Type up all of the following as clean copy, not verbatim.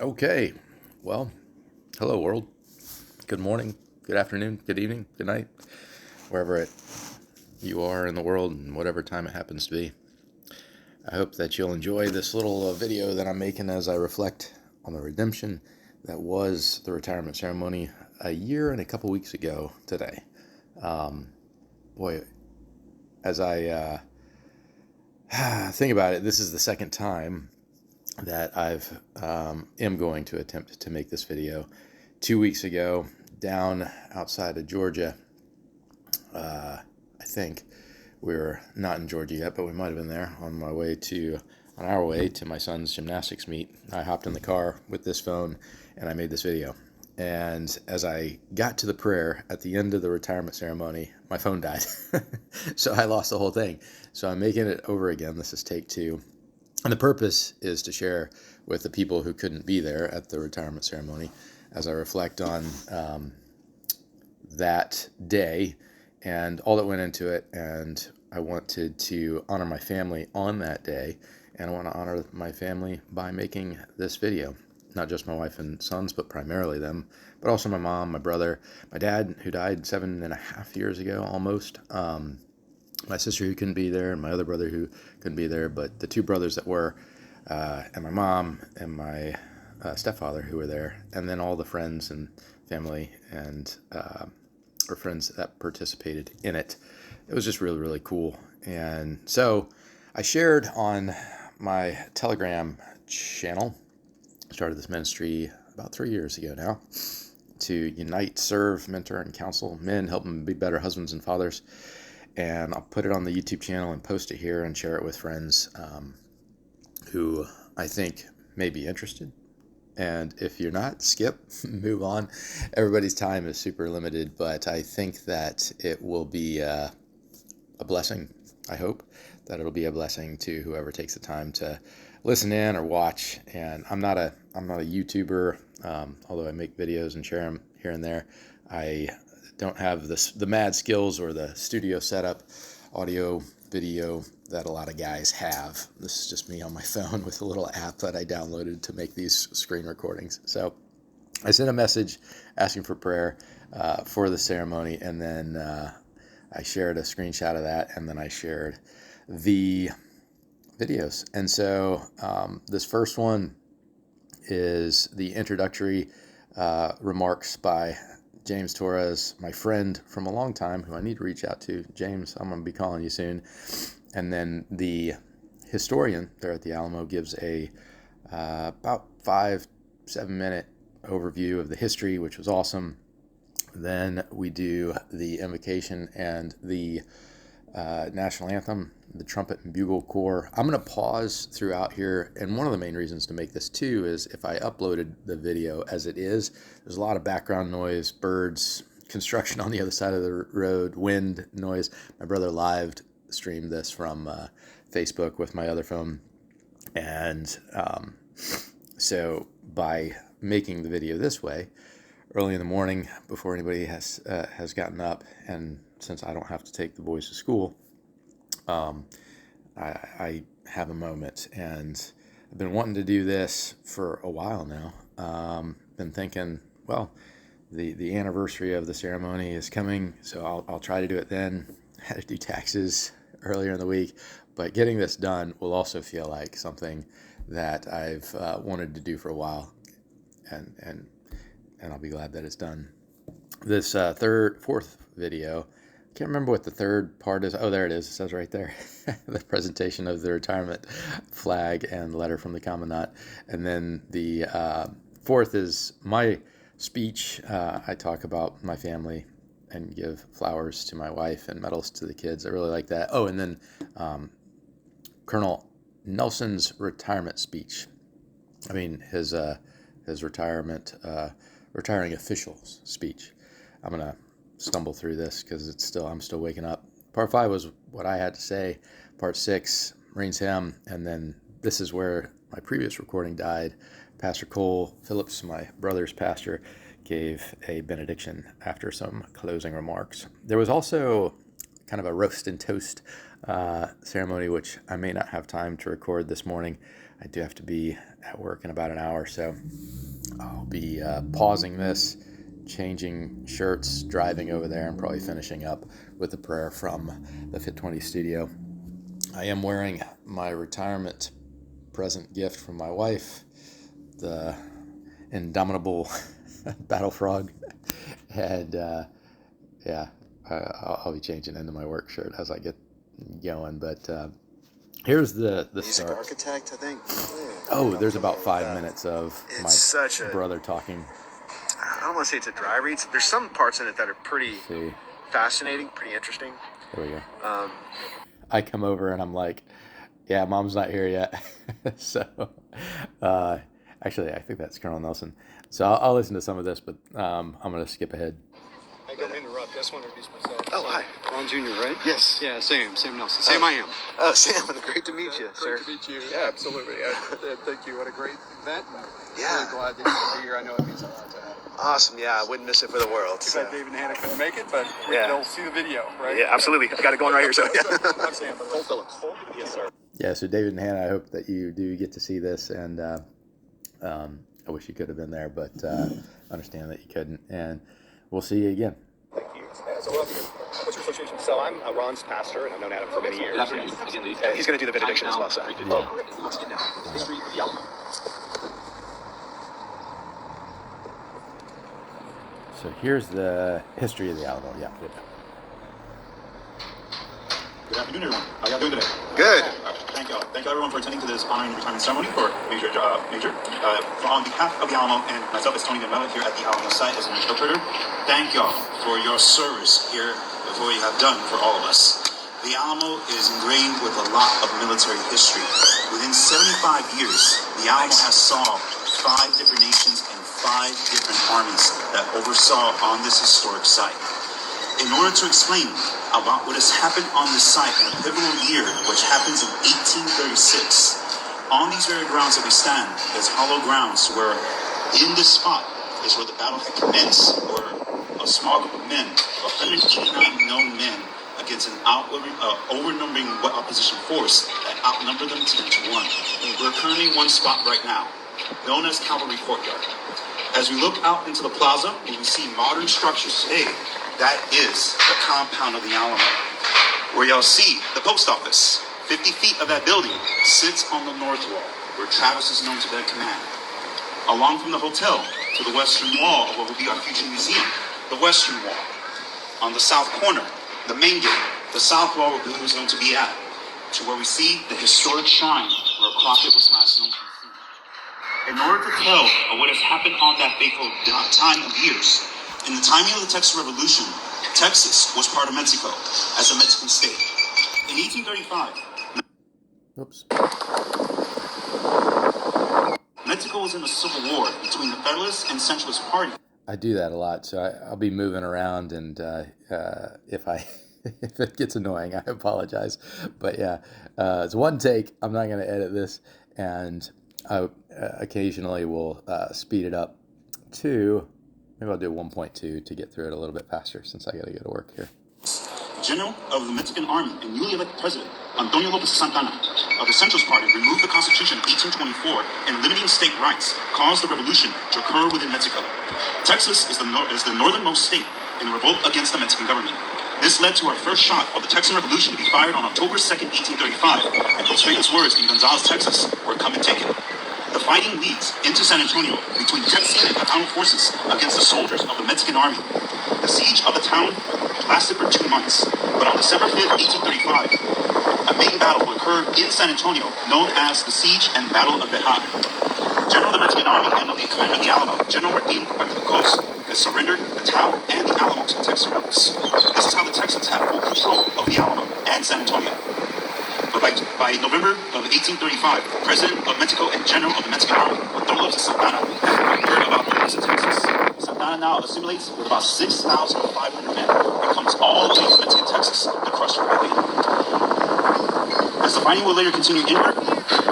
Okay, well, hello world. Good morning, good afternoon, good evening, good night, wherever you are in the world and whatever time it happens to be. I hope that you'll enjoy this little video that I'm making as I reflect on the redemption that was the retirement ceremony a year and a couple weeks ago today. Boy, as I think about it, this is the second time that I've am going to attempt to make this video. 2 weeks ago, down outside of Georgia, I think we were not in Georgia yet, but we might have been there on our way to my son's gymnastics meet. I hopped in the car with this phone and I made this video. And as I got to the prayer at the end of the retirement ceremony, my phone died. So I lost the whole thing. So I'm making it over again. This is take two. And the purpose is to share with the people who couldn't be there at the retirement ceremony as I reflect on that day and all that went into it. And I wanted to honor my family on that day. And I want to honor my family by making this video. Not just my wife and sons, but primarily them. But also my mom, my brother, my dad, who died 7.5 years ago almost. My sister who couldn't be there, and my other brother who couldn't be there, but the two brothers that were, and my mom and my stepfather who were there, and then all the friends and family and or friends that participated in it. It was just really, really cool. And so I shared on my Telegram channel, started this ministry about 3 years ago now, to unite, serve, mentor, and counsel men, help them be better husbands and fathers. And I'll put it on the YouTube channel and post it here and share it with friends who I think may be interested. And if you're not, skip, move on. Everybody's time is super limited, but I think that it will be a blessing. I hope that it'll be a blessing to whoever takes the time to listen in or watch. And I'm not a YouTuber, although I make videos and share them here and there. I don't have the mad skills or the studio setup, audio, video that a lot of guys have. This is just me on my phone with a little app that I downloaded to make these screen recordings. So I sent a message asking for prayer for the ceremony, and then I shared a screenshot of that, and then I shared the videos. And so this first one is the introductory remarks by James Torres, my friend from a long time who I need to reach out to. James, I'm going to be calling you soon. And then the historian there at the Alamo gives a about 5-7 minute overview of the history, which was awesome. Then we do the invocation and the national anthem, the trumpet and bugle corps. I'm going to pause throughout here, and one of the main reasons to make this too is if I uploaded the video as it is, there's a lot of background noise, birds, construction on the other side of the road, wind noise. My brother live streamed this from Facebook with my other phone, and so by making the video this way, early in the morning before anybody has gotten up, and since I don't have to take the boys to school, I have a moment, and I've been wanting to do this for a while now. Been thinking, well, the anniversary of the ceremony is coming, so I'll try to do it then. I had to do taxes earlier in the week, but getting this done will also feel like something that I've wanted to do for a while, and I'll be glad that it's done. This fourth video, I can't remember what the third part is. Oh, there it is. It says right there. The presentation of the retirement flag and letter from the commandant. And then the fourth is my speech. I talk about my family and give flowers to my wife and medals to the kids. I really like that. Oh, and then Colonel Nelson's retirement speech. I mean, his retirement, retiring officials speech. I'm going to stumble through this because I'm still waking up. Part 5 was what I had to say. Part 6, Marines hymn, and then this is where my previous recording died. Pastor Cole Phillips, my brother's pastor, gave a benediction after some closing remarks. There was also kind of a roast and toast ceremony, which I may not have time to record this morning. I do have to be at work in about an hour, so I'll be pausing this, changing shirts, driving over there, and probably finishing up with a prayer from the Fit20 studio. I am wearing my retirement present gift from my wife, the indomitable battle frog, and yeah, I'll be changing into my work shirt as I get going. But here's the start. Architect, I think. Oh, there's about 5 minutes of It's my brother talking. I don't want to say it's a dry read. There's some parts in it that are pretty fascinating, pretty interesting. There we go. I come over and I'm like, yeah, Mom's not here yet. So, actually, I think that's Colonel Nelson. So I'll listen to some of this, but I'm going to skip ahead. I don't interrupt. I just want to introduce myself. Oh, hi. Ron Jr., right? Yes. Yeah, Sam Nelson. Sam I am. Oh, Sam, great to meet you, sir. Great to meet you. Yeah, absolutely. Thank you. What a great event. Yeah. Really glad that you be here. I know it means a lot to have. Awesome. Yeah, I wouldn't miss it for the world. Too bad David and Hannah couldn't make it, but they'll see the video, right? Yeah, absolutely. I got it going right here. So. I'm Sam. Cole Phillips. Yes, sir. Yeah, so David and Hannah, I hope that you do get to see this, and I wish you could have been there, but understand that you couldn't, and we'll see you again. Thank you. So what's your association? So I'm Ron's pastor, and I've known Adam for many years. And he's going to do the benediction as well. So. So here's the history of the Alamo. Yeah. Good afternoon, everyone. How y'all doing today? Good. Thank you. Thank you, everyone, for attending to this honoring retirement ceremony for Major. On behalf of the Alamo and myself as Tony Gamella here at the Alamo site as an interpreter, thank y'all for your service here for what you have done for all of us. The Alamo is ingrained with a lot of military history. Within 75 years, the Alamo has solved 5 different nations and 5 different armies that oversaw on this historic site. In order to explain about what has happened on this site in a pivotal year, which happens in 1836, on these very grounds that we stand, is hollow grounds where in this spot is where the battle had commenced, where a small group of men, 189 known men, against an overnumbering opposition force that outnumbered them 10 to 1. We're currently in one spot right now, known as Cavalry Courtyard. As we look out into the plaza, and we see modern structures today, that is the compound of the Alamo, where y'all see the post office. 50 feet of that building sits on the north wall, where Travis is known to their command. Along from the hotel to the western wall of what will be our future museum, the western wall. On the south corner, the main gate, the south wall where Blue is known to be at, to where we see the historic shrine where Crockett was last known to be seen. In order to tell what has happened on that fateful time of years, in the timing of the Texas Revolution, Texas was part of Mexico as a Mexican state. In 1835, Mexico was in a civil war between the Federalist and Centralist Party. I do that a lot, so I'll be moving around, and if if it gets annoying, I apologize. But yeah, it's one take. I'm not going to edit this, and I occasionally will speed it up to, maybe I'll do 1.2 to get through it a little bit faster since I got to go to work here. General of the Mexican Army and newly elected president, Antonio Lopez Santana, of the Centralist Party, removed the Constitution in 1824 and limiting state rights caused the revolution to occur within Mexico. Texas is the northernmost state in the revolt against the Mexican government. This led to our first shot of the Texan Revolution to be fired on October 2nd, 1835, and those famous words in Gonzales, Texas, were "come and take it." The fighting leads into San Antonio between Texan and Tejano forces against the soldiers of the Mexican Army. The siege of the town lasted for 2 months, but on December 5th, 1835, a main battle will occur in San Antonio known as the Siege and Battle of Bejar. General of the Mexican Army and of the commander of the Alamo, General Martin Bartolocos, has surrendered the town and the Alamo to the Texan rebels. This is how the Texans have full control of the Alamo and San Antonio. But by November of 1835, the President of Mexico and General of the Mexican Army, Antonio Lopez Santana, heard about the peace of Texas. Santana now assimilates with about 6,500 men and comes all the way to Mexican Texas to crush the rebellion. As the fighting will later continue inward,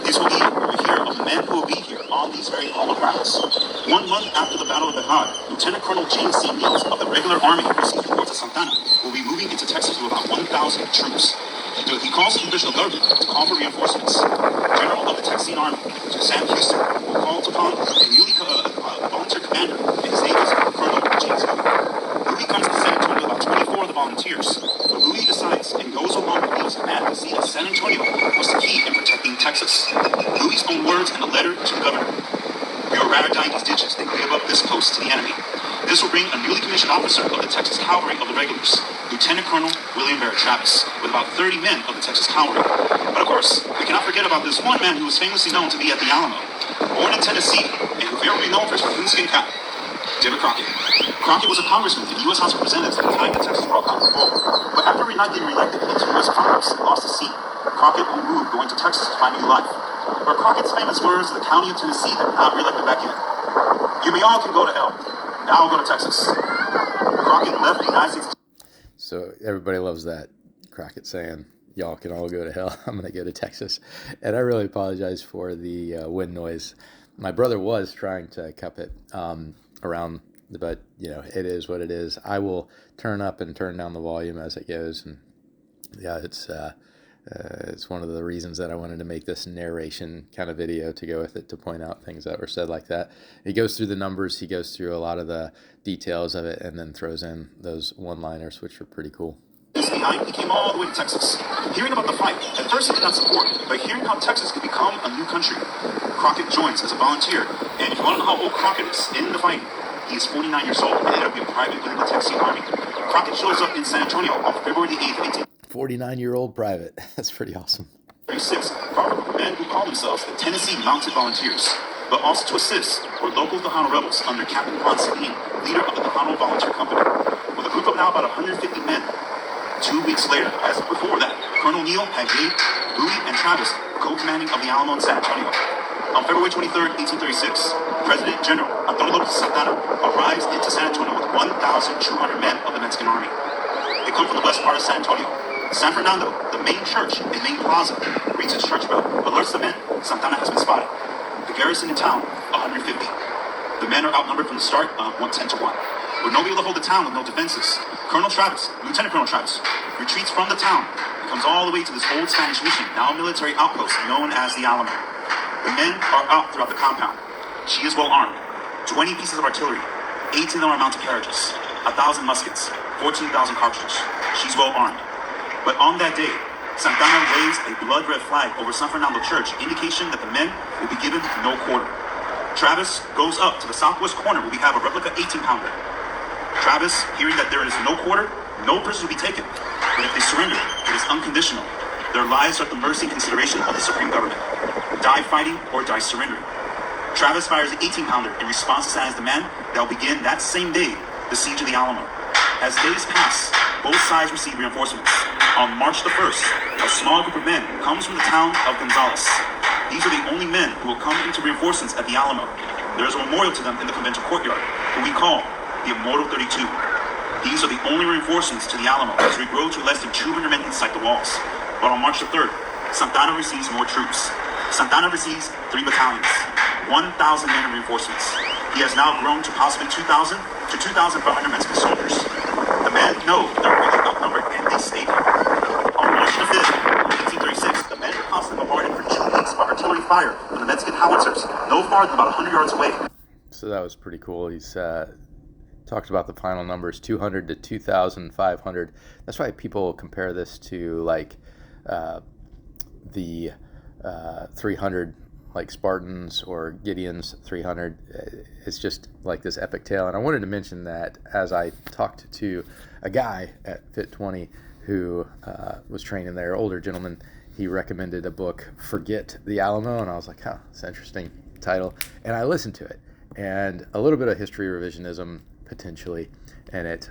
this will be where we hear of the men who will be here on these very hollow grounds. 1 month after the Battle of Bejar, Lieutenant Colonel James C. Mills of the regular army received reports that Santana will be moving into Texas with about 1,000 troops. He calls the provisional government to call for reinforcements. General of the Texan Army, Sam Houston, who called upon a newly volunteer commander, and his name is Colonel James Louis. Louis comes to San Antonio with about 24 of the volunteers, but Louis decides and goes along with Louis' command to see that San Antonio was the key in protecting Texas. Louis' own words in a letter to the governor: "We are rather dying these ditches than give up this post to the enemy." This will bring a newly commissioned officer of the Texas Cavalry of the Regulars, Lieutenant Colonel William Barrett Travis, with about 30 men of the Texas Cavalry. But of course, we cannot forget about this one man who was famously known to be at the Alamo. Born in Tennessee, and who favorably known for his coonskin cap, David Crockett. Crockett was a congressman in the U.S. House of Representatives at the time the Texas brought Cotton Bowl. But after not getting reelected into U.S. Congress and lost his seat, Crockett moved going to Texas to find new life. But Crockett's famous words to the county of Tennessee that not reelected back in: "You may all can go to hell. Now I'll go to Texas." Crockett left the United States. So everybody loves that. Crockett saying, "Y'all can all go to hell. I'm going to go to Texas." And I really apologize for the wind noise. My brother was trying to cup it around, but you know, it is what it is. I will turn up and turn down the volume as it goes. And yeah, it's one of the reasons that I wanted to make this narration kind of video to go with it, to point out things that were said like that. He goes through the numbers, he goes through a lot of the details of it, and then throws in those one-liners, which are pretty cool. Behind, he came all the way to Texas. Hearing about the fight, at first he did not support, but hearing how Texas could become a new country, Crockett joins as a volunteer. And if you want to know how old Crockett is in the fight, he is 49 years old, and ended up being a private within the Texan Army. Crockett shows up in San Antonio on February the 8th, 49-year-old private. That's pretty awesome. 1836, powerful men who call themselves the Tennessee Mounted Volunteers. But also to assist were local Tejano rebels under Captain Juan Celine, leader of the Tejano Volunteer Company. With a group of now about 150 men, 2 weeks later, as before that, Colonel Neal had gave Louis and Travis co-commanding of the Alamo in San Antonio. On February 23rd, 1836, President General Antonio Santana arrives into San Antonio with 1,200 men of the Mexican Army. They come from the west part of San Antonio. San Fernando, the main church and main plaza, reads its church bell, alerts the men Santana has been spotted. The garrison in town, 150. The men are outnumbered from the start, 110 to 1. With no way to hold the town with no defenses, Colonel Travis, Lieutenant Colonel Travis, retreats from the town and comes all the way to this old Spanish mission, now a military outpost known as the Alamo. The men are out throughout the compound. She is well armed. 20 pieces of artillery, 18 of them are mounted carriages, 1,000 muskets, 14,000 cartridges. She's well armed. But on that day, Santana waves a blood-red flag over San Fernando Church, indication that the men will be given no quarter. Travis goes up to the southwest corner where we have a replica 18-pounder. Travis, hearing that there is no quarter, no prisoners will be taken. But if they surrender, it is unconditional. Their lives are at the mercy and consideration of the Supreme Government. Die fighting or die surrendering. Travis fires the 18-pounder in response to Santa's demand that will begin that same day the siege of the Alamo. As days pass, both sides receive reinforcements. On March the 1st, a small group of men comes from the town of Gonzales. These are the only men who will come into reinforcements at the Alamo. There is a memorial to them in the convention courtyard, who we call the Immortal 32. These are the only reinforcements to the Alamo, as we grow to less than 200 men inside the walls. But on March the 3rd, Santana receives more troops. Santana receives 3 battalions, 1,000 men in reinforcements. He has now grown to possibly 2,000 to 2,500 Mexican soldiers. The men know they're really outnumbered, and they stay there. On March the 5th, 1836, the men are constantly bombarded for 2 weeks by artillery fire from the Mexican howitzers, no farther than about 100 yards away. So that was pretty cool. He's talked about the final numbers, 200 to 2,500. That's why people compare this to like the 300, like Spartans or Gideon's 300. It's just like this epic tale. And I wanted to mention that as I talked to a guy at Fit 20 who was training there, older gentleman, he recommended a book, Forget the Alamo, and I was like, huh, it's an interesting title. And I listened to it, and a little bit of history revisionism potentially in it.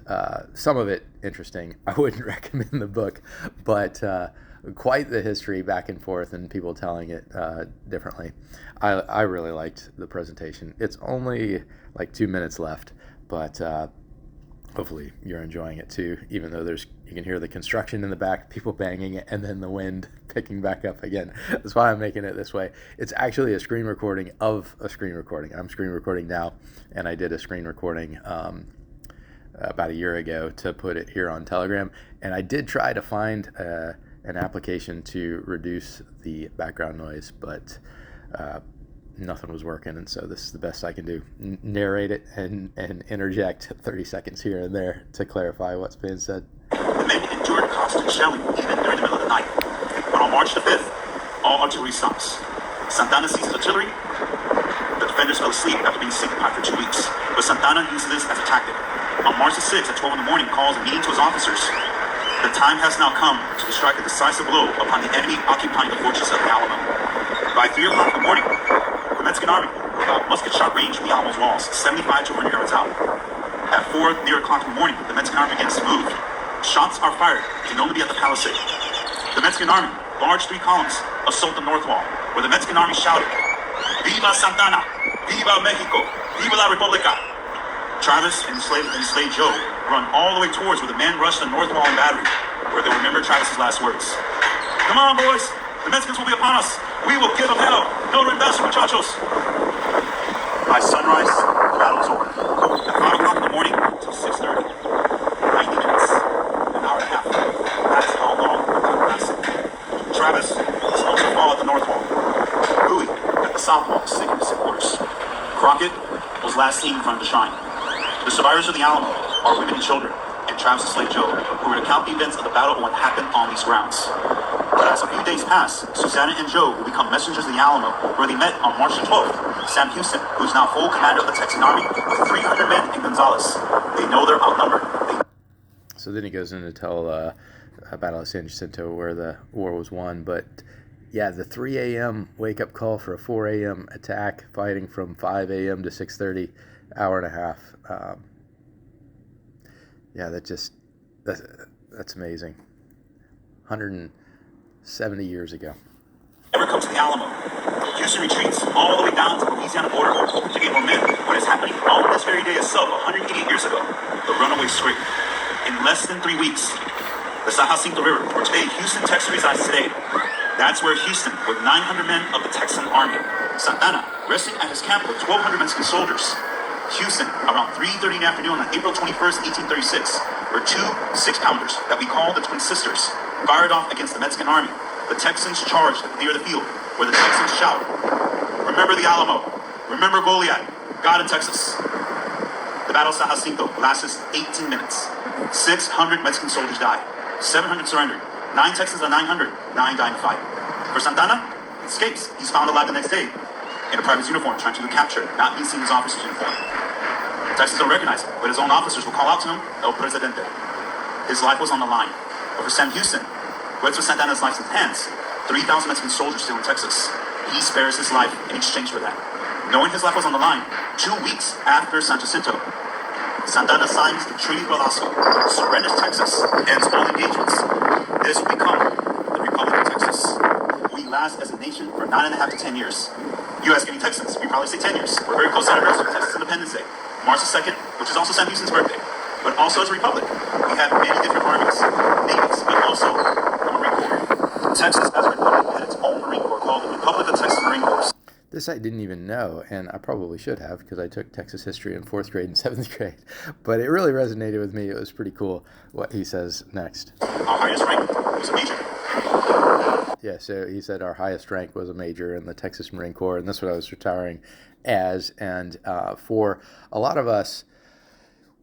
Some of it interesting. I wouldn't recommend the book, but quite the history back and forth and people telling it differently. I really liked the presentation. It's only like 2 minutes left, but hopefully you're enjoying it too, even though you can hear the construction in the back, people banging it, and then the wind picking back up again. That's why I'm making it this way. It's actually a screen recording of a screen recording. I'm screen recording now, and I did a screen recording about a year ago to put it here on Telegram, and I did try to find an application to reduce the background noise, but nothing was working, and so this is the best I can do. Narrate it and interject 30 seconds here and there to clarify what's being said. The men endured constant shelling even during the middle of the night. But on March the 5th, all artillery stops. Santana ceases artillery. The defenders fell asleep after being sick for 2 weeks, but Santana uses this as a tactic. On March the 6th at 12 in the morning, calls a meeting to his officers. The time has now come to strike a decisive blow upon the enemy occupying the fortress of the Alamo. By 3 o'clock in the morning, the Mexican army, without musket shot range from the Alamo's walls, 75 to 100 yards out. At 4 near o'clock in the morning, the Mexican army begins to move. Shots are fired, and only be at the palisade. The Mexican army, large 3 columns, assault the north wall, where the Mexican army shouted, "Viva Santana! Viva Mexico! Viva la República!" Travis and enslaved Joe run all the way towards where the men rushed the north wall and battery, where they remember Travis's last words. "Come on, boys! The Mexicans will be upon us! We will give them hell! No rendazo, muchachos!" By sunrise, the battle is over. At 5 o'clock in the morning until 6:30. 90 minutes. An hour and a half. That is how long the battle lasted. Travis was supposed to fall at the north wall. Louis at the south wall, sick in his quarters. Crockett was last seen in front of the shrine. The survivors of the Alamo are women and children, and Travis' slave Joe, who would recount the events of the battle and what happened on these grounds. But as a few days pass, Susanna and Joe will become messengers of the Alamo, where they met on March the 12th. Sam Houston, who is now full commander of the Texan Army, with 300 men in Gonzales. They know they're outnumbered. So then he goes in to tell Battle of San Jacinto where the war was won, but yeah, the 3 a.m. wake-up call for a 4 a.m. attack, fighting from 5 a.m. to 6:30, hour and a half. Yeah, that's amazing. 170 years ago. Ever come to the Alamo? Houston retreats all the way down to the Louisiana border, hoping to get more men. What is happening on this very day itself, 188 years ago? The runaway scrape. In less than 3 weeks, the San Jacinto River, where today Houston, Texas resides today. That's where Houston, with 900 men of the Texan Army. Santana, resting at his camp with 1,200 Mexican soldiers. Houston, around 3:30 in the afternoon on April 21st, 1836, were 2 6-pounders that we call the Twin Sisters, fired off against the Mexican army. The Texans charged near the field, where the Texans shout, "Remember the Alamo, remember Goliad, God in Texas." The Battle of San Jacinto lasted 18 minutes. 600 Mexican soldiers died. 700 surrendered. 9 Texans on 900. 9 died in the fight. For Santana, he escapes. He's found alive the next day in a private's uniform, trying to do capture, not being seen in his officer's uniform. Texans don't recognize him, but his own officers will call out to him, "El Presidente." His life was on the line. But for Sam Houston, who with Santana's life in his hands, 3,000 Mexican soldiers still in Texas, he spares his life in exchange for that. Knowing his life was on the line, 2 weeks after San Jacinto, Santana signs the Treaty of Velasco, surrenders Texas, ends all engagements. This will become the Republic of Texas. We last as a nation for 9.5 to 10 years. You ask any Texans, we probably say 10 years. We're very close to anniversary of Texas Independence Day, March the 2nd, which is also Sam Houston's birthday. But also as a republic, we have many different armies, navies, but also the Marine Corps. Texas as a republic had its own Marine Corps called the Republic of Texas Marine Corps. This I didn't even know, and I probably should have because I took Texas history in 4th grade and 7th grade. But it really resonated with me. It was pretty cool what he says next. Our highest rank was a major. Yeah, so he said our highest rank was a major in the Texas Marine Corps, and that's what I was retiring as. And for a lot of us,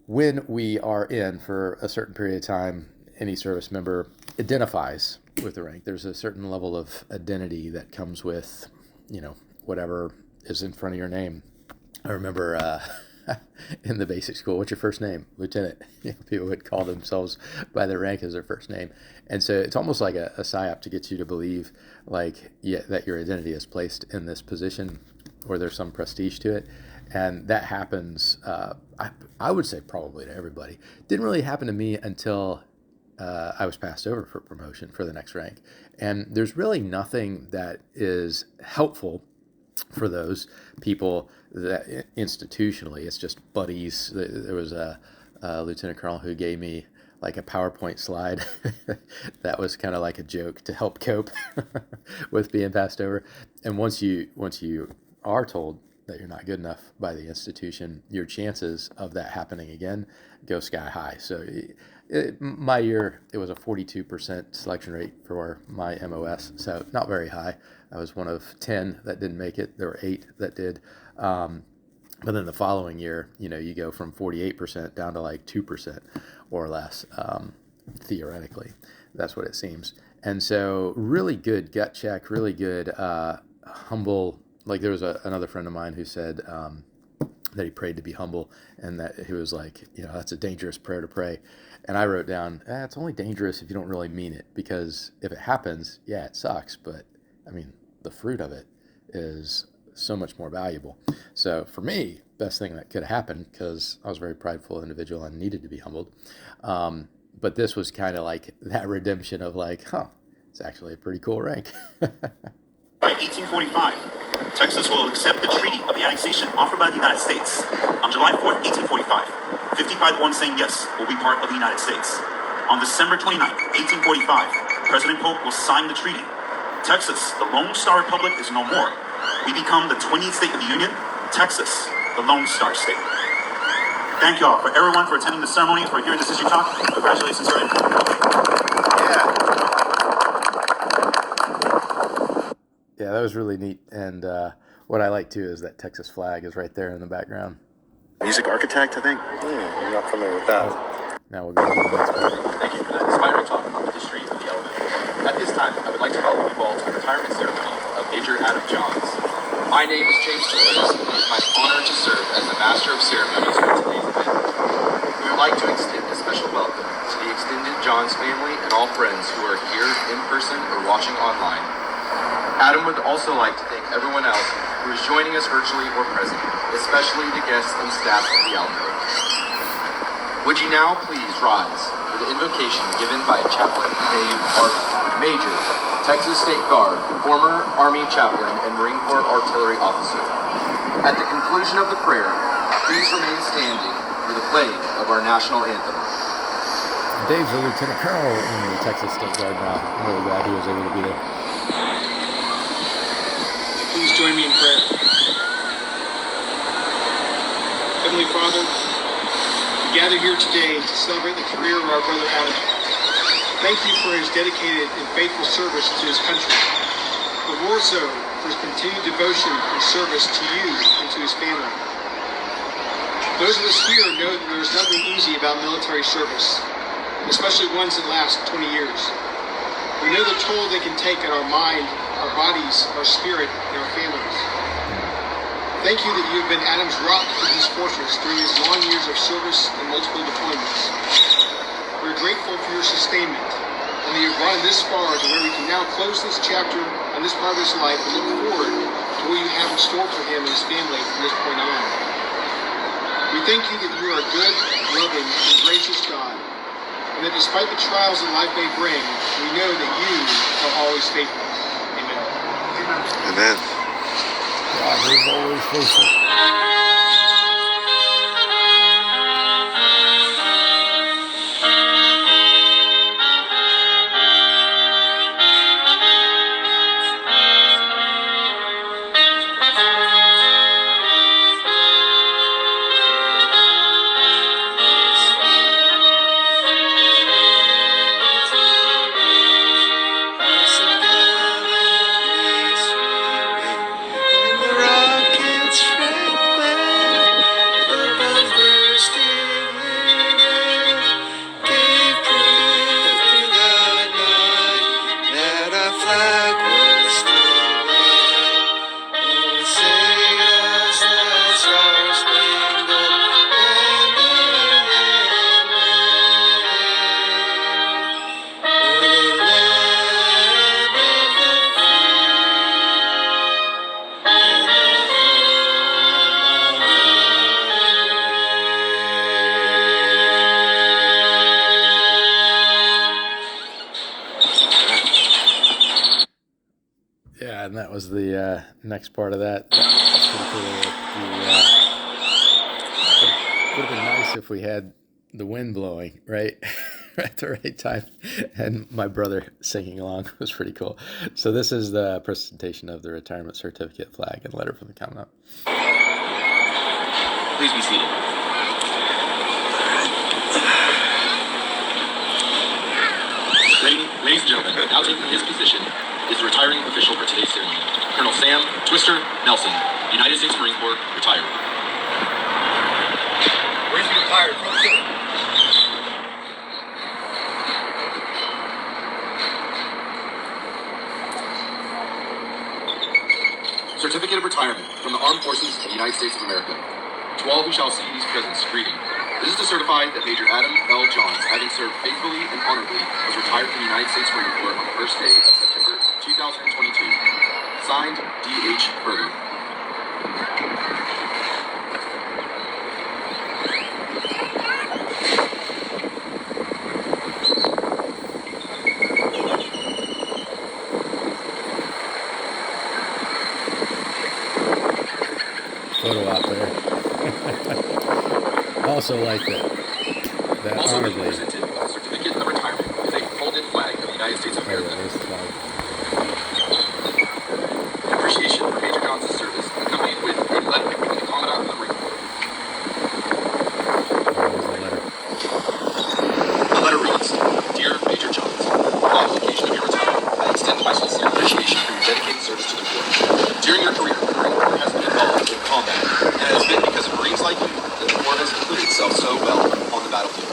when we are in for a certain period of time, any service member identifies with the rank. There's a certain level of identity that comes with, whatever is in front of your name. I remember in the basic school, what's your first name? Lieutenant. People would call themselves by their rank as their first name. And so it's almost like a psyop to get you to believe that your identity is placed in this position or there's some prestige to it. And that happens, I would say probably to everybody. Didn't really happen to me until I was passed over for promotion for the next rank. And there's really nothing that is helpful for those people that institutionally, it's just buddies. There was a lieutenant colonel who gave me like a PowerPoint slide that was kind of like a joke to help cope with being passed over. And once you are told that you're not good enough by the institution, your chances of that happening again go sky high. So my year, it was a 42% selection rate for my MOS, so not very high. I was one of 10 that didn't make it. There were 8 that did. But then the following year, you go from 48% down to like 2% or less, theoretically. That's what it seems. And so really good gut check, really good humble. Like there was another friend of mine who said that he prayed to be humble, and that he was like, that's a dangerous prayer to pray. And I wrote down, it's only dangerous if you don't really mean it, because if it happens, yeah, it sucks. But I mean, the fruit of it is so much more valuable. So for me, best thing that could have happened, because I was a very prideful individual and needed to be humbled. But this was kind of like that redemption of like, it's actually a pretty cool rank. By 1845, Texas will accept the treaty of the annexation offered by the United States. On July 4th, 1845, 55-1 saying yes will be part of the United States. On December 29th, 1845, President Polk will sign the treaty. Texas, the Lone Star Republic, is no more. We become the 20th state of the Union, Texas, the Lone Star State. Thank you all for everyone for attending the ceremony, for hearing this history talk. Congratulations, sir. Yeah, that was really neat. And what I like too is that Texas flag is right there in the background. Music architect, I think. I'm not familiar with that. Now we'll go to the next part. Thank you for that inspiring talk on the history of the Alamo. At this time, I would like to welcome you all to the retirement ceremony of Major Adam Johns. My name is James Torres, and it is my honor to serve as the Master of Ceremonies for today's event. We would like to extend a special welcome to the extended Johns family and all friends who are here in person or watching online. Adam would also like to thank everyone else who is joining us virtually or present, especially the guests and staff of the Alamo. Would you now please rise for the invocation given by Chaplain Dave Arthur, Major, Texas State Guard, former Army chaplain and Marine Corps artillery officer. At the conclusion of the prayer, please remain standing for the playing of our national anthem. Dave's a lieutenant colonel in the Texas State Guard now. I'm really glad he was able to be there. Please join me in prayer. Heavenly Father, we gather here today to celebrate the career of our brother Adam. Thank you for his dedicated and faithful service to his country, but more so for his continued devotion and service to you and to his family. Those of us here know that there is nothing easy about military service, especially ones that last 20 years. We know the toll they can take on our mind, our bodies, our spirit, and our families. Thank you that you have been Adam's rock in his fortress during his long years of service and multiple deployments. We're grateful for your sustainment, and that you've brought him this far to where we can now close this chapter on this part of his life and look forward to what you have in store for him and his family from this point on. We thank you that you are a good, loving, and gracious God, and that despite the trials that life may bring, we know that you are always faithful. Amen. Amen. God is always faithful. Yeah, and that was the next part of that. That's pretty cool. It would have been nice if we had the wind blowing, right? At the right time. And my brother singing along was pretty cool. So this is the presentation of the retirement certificate, flag, and letter from the commandant. Please be seated. Ladies and gentlemen, now taking his position is the retiring official for today's ceremony, Colonel Sam Twister Nelson, United States Marine Corps, retired. Where's he retired from? Certificate of Retirement from the Armed Forces of the United States of America. To all who shall see these presents, greeting. This is to certify that Major Adam L. Johns, having served faithfully and honorably, was retired from the United States Marine Corps on the first day of September 2022. Signed, D.H. Berger. Photo op there. Also like that Also honorably. presented with a certificate of retirement is a folded flag of the United States of America. There's the flag. Appreciation for Major Johns' service, accompanied with a letter from the Commandant of the Marine Corps. There's the letter. The letter reads, Dear Major Johns, on the occasion of your retirement, I extend my sincere appreciation for your dedicated service to the Corps. During your career, the Marine Corps has been involved in combat, and it has been because of Marines like you that the Corps has included itself so well on the battlefield.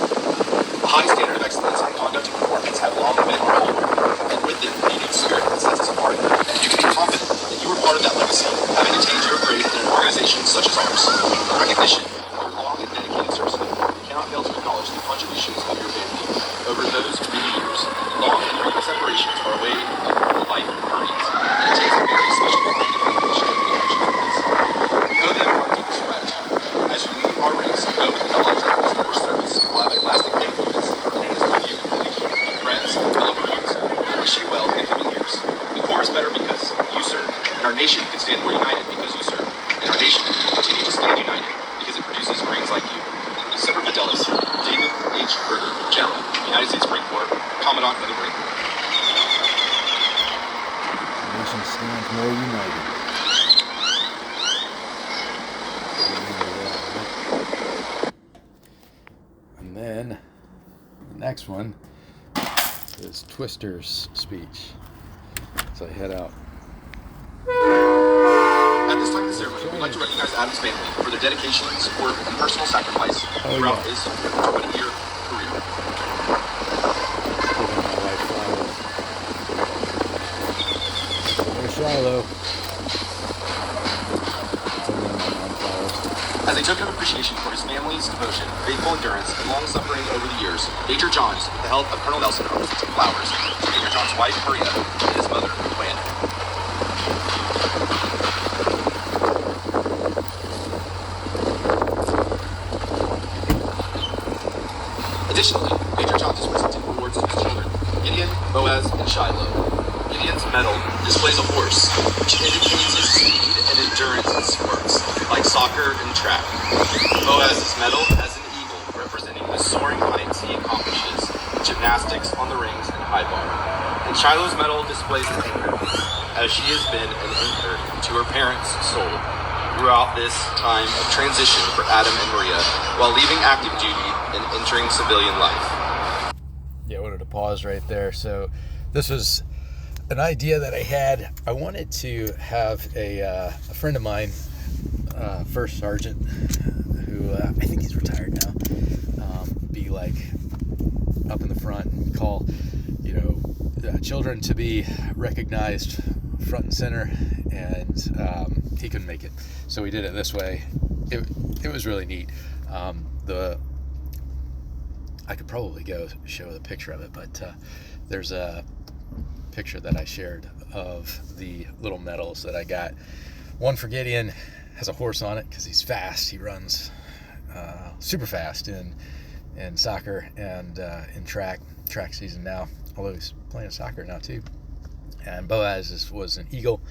A high standard of excellence in conduct and performance have long been our hallmark, and with it, the unique spirit that sets us apart. You can be confident that you were part of that legacy, having attained your grade in an organization such as ours. In recognition of your long and dedicated service, we cannot fail to acknowledge the contributions of your family over those many years. Long and frequent separations are a way of life for Marines, and it takes a very special kind of recognition and connection for this. We owe them our deepest gratitude. As you leave our ranks and go with the knowledge that this Corps service will have a lasting influence, and it is with you, friends, fellow Marines, we wish you well in the coming years. The Corps is better because you serve, and our nation can stand more united because you serve, and our nation can continue to stand united because it produces Marines like you. Semper Fidelis, David H. Berger, General, United States Marine Corps, Commandant of the Marine Corps. The nation stands more united. And then the next one is Twister's speech. So I head out. At this time of the ceremony, we'd like to recognize Adam's family for their dedication, support, and personal sacrifice throughout his 20-year career. Giving my wife flowers. There's Shiloh. Sending my mom flowers. As a token of appreciation for his family's devotion, faithful endurance, and long suffering over the years, Major Johns, with the help of Colonel Nelson, presented some flowers to Major Johns' wife, Maria, and his mother, Joanne. Additionally, Major Johns is presenting awards to his children, Gideon, Boaz, and Shiloh. Gideon's medal displays a horse, which indicates his speed and endurance in sports, like soccer and track. Boaz's medal has an eagle, representing the soaring heights he accomplishes in gymnastics on the rings and high bar. And Shiloh's medal displays an anchor piece, as she has been an anchor to her parents' soul throughout this time of transition for Adam and Maria, while leaving active duty and entering civilian life. Yeah, I wanted to pause right there. So this was an idea that I had. I wanted to have a friend of mine, First Sergeant, who I think he's retired now, be like up in the front and call, children to be recognized front and center, and he couldn't make it, so we did it this way. It was really neat. I could probably go show the picture of it, but there's a picture that I shared of the little medals that I got. One for Gideon, has a horse on it because he's fast. He runs super fast in soccer and in track season now, although he's playing soccer now too. And Boaz was an eagle.